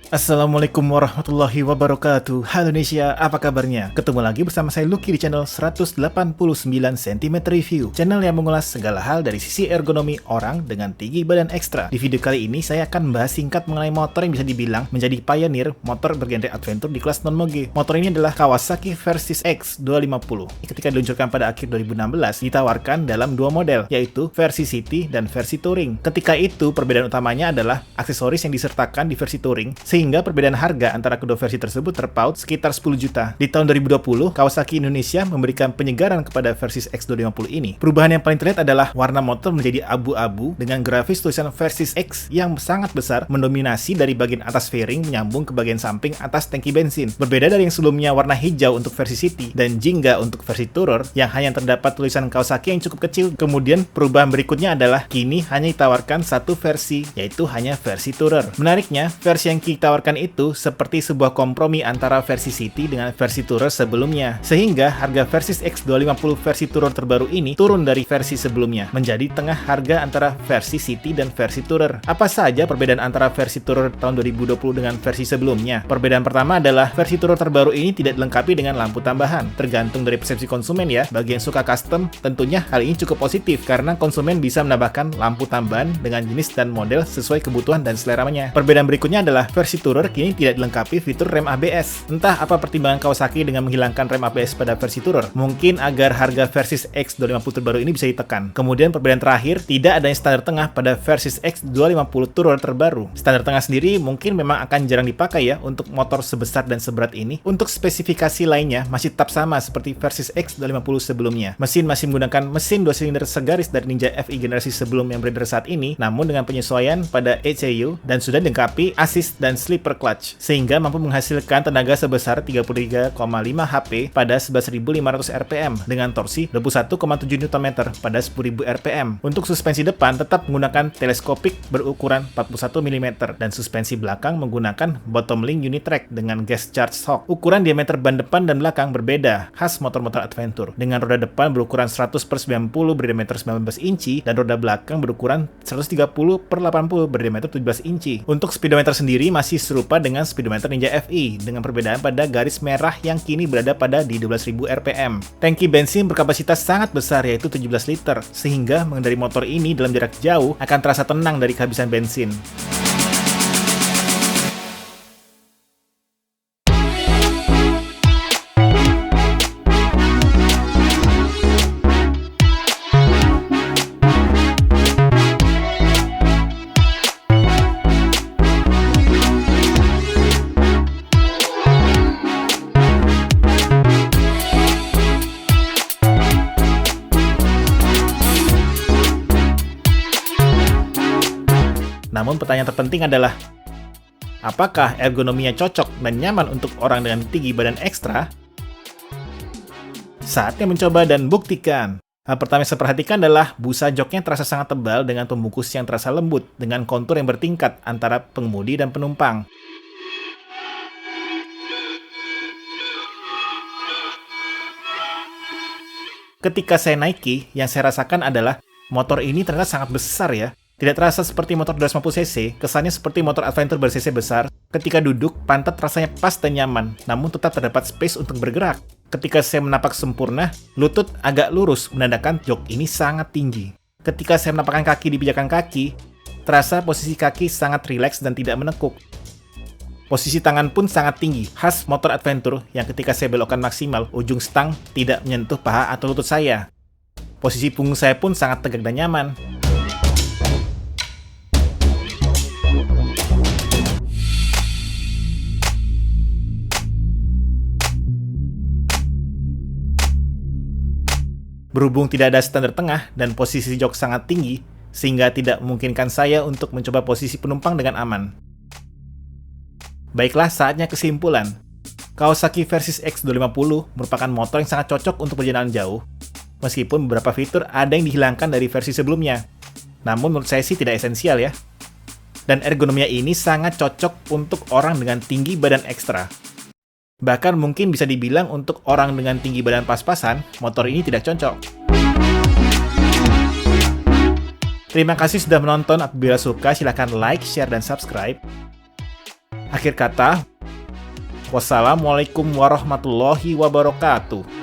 Assalamualaikum warahmatullahi wabarakatuh. Halo Indonesia, apa kabarnya? Ketemu lagi bersama saya Lucky di channel 189 cm Review, channel yang mengulas segala hal dari sisi ergonomi orang dengan tinggi badan ekstra. Di video kali ini saya akan membahas singkat mengenai motor yang bisa dibilang menjadi pioneer motor bergenre adventure di kelas non-moge. Motor ini adalah Kawasaki Versys X250. Ketika diluncurkan pada akhir 2016, ditawarkan dalam dua model, yaitu versi City dan versi Touring. Ketika itu, perbedaan utamanya adalah aksesoris yang disertakan di versi Touring, sehingga perbedaan harga antara kedua versi tersebut terpaut sekitar 10 juta. Di tahun 2020, Kawasaki Indonesia memberikan penyegaran kepada Versys X250 ini. Perubahan yang paling terlihat adalah warna motor menjadi abu-abu dengan grafis tulisan Versys X yang sangat besar mendominasi dari bagian atas fairing menyambung ke bagian samping atas tangki bensin. Berbeda dari yang sebelumnya warna hijau untuk versi City dan jingga untuk versi Tourer yang hanya terdapat tulisan Kawasaki yang cukup kecil. Kemudian perubahan berikutnya adalah kini hanya ditawarkan satu versi, yaitu hanya versi Tourer. Menariknya, versi yang kita tawarkan itu seperti sebuah kompromi antara versi City dengan versi Tourer sebelumnya, sehingga harga Versys X250 versi Tourer terbaru ini turun dari versi sebelumnya, menjadi tengah harga antara versi City dan versi Tourer. Apa saja perbedaan antara versi Tourer tahun 2020 dengan versi sebelumnya? Perbedaan pertama adalah versi Tourer terbaru ini tidak dilengkapi dengan lampu tambahan, tergantung dari persepsi konsumen ya. Bagi yang suka custom, tentunya hal ini cukup positif karena konsumen bisa menambahkan lampu tambahan dengan jenis dan model sesuai kebutuhan dan seleranya. Perbedaan berikutnya adalah versi Tourer kini tidak dilengkapi fitur rem ABS. Entah apa pertimbangan Kawasaki dengan menghilangkan rem ABS pada versi Tourer. Mungkin agar harga Versys X250 terbaru ini bisa ditekan. Kemudian perbedaan terakhir, tidak adanya standar tengah pada Versys X250 Tourer terbaru. Standar tengah sendiri mungkin memang akan jarang dipakai ya untuk motor sebesar dan seberat ini. Untuk spesifikasi lainnya masih tetap sama seperti Versys X250 sebelumnya. Mesin masih menggunakan mesin 2 silinder segaris dari Ninja FI generasi sebelum yang beredar saat ini, namun dengan penyesuaian pada ECU dan sudah dilengkapi assist dan slipper clutch, sehingga mampu menghasilkan tenaga sebesar 33,5 HP pada 11.500 RPM dengan torsi 21,7 Nm pada 10.000 RPM. Untuk suspensi depan tetap menggunakan teleskopik berukuran 41 mm dan suspensi belakang menggunakan bottom link unitrack dengan gas charge shock. Ukuran diameter ban depan dan belakang berbeda, khas motor-motor adventure, dengan roda depan berukuran 100/90 berdiameter 19 inci dan roda belakang berukuran 130/80 berdiameter 17 inci. Untuk speedometer sendiri masih serupa dengan speedometer Ninja FI, dengan perbedaan pada garis merah yang kini berada pada di 12.000 RPM. Tangki bensin berkapasitas sangat besar, yaitu 17 liter, sehingga mengendari motor ini dalam jarak jauh akan terasa tenang dari kehabisan bensin. Namun pertanyaan terpenting adalah, apakah ergonominya cocok dan nyaman untuk orang dengan tinggi badan ekstra? Saatnya mencoba dan buktikan. Hal pertama yang saya perhatikan adalah busa joknya terasa sangat tebal dengan pembungkus yang terasa lembut dengan kontur yang bertingkat antara pengemudi dan penumpang. Ketika saya naiki, yang saya rasakan adalah motor ini ternyata sangat besar ya. Tidak terasa seperti motor 250cc, kesannya seperti motor adventure ber-cc besar. Ketika duduk, pantat rasanya pas dan nyaman, namun tetap terdapat space untuk bergerak. Ketika saya menapak sempurna, lutut agak lurus, menandakan jok ini sangat tinggi. Ketika saya menapakkan kaki di pijakan kaki, terasa posisi kaki sangat rileks dan tidak menekuk. Posisi tangan pun sangat tinggi, khas motor adventure yang ketika saya belokkan maksimal, ujung stang tidak menyentuh paha atau lutut saya. Posisi punggung saya pun sangat tegak dan nyaman. Berhubung tidak ada standar tengah dan posisi jok sangat tinggi, sehingga tidak memungkinkan saya untuk mencoba posisi penumpang dengan aman. Baiklah, saatnya kesimpulan. Kawasaki Versys X250 merupakan motor yang sangat cocok untuk perjalanan jauh, meskipun beberapa fitur ada yang dihilangkan dari versi sebelumnya. Namun menurut saya sih tidak esensial ya. Dan ergonomia ini sangat cocok untuk orang dengan tinggi badan ekstra. Bahkan mungkin bisa dibilang untuk orang dengan tinggi badan pas-pasan, motor ini tidak cocok. Terima kasih sudah menonton. Apabila suka, silahkan like, share, dan subscribe. Akhir kata, wassalamualaikum warahmatullahi wabarakatuh.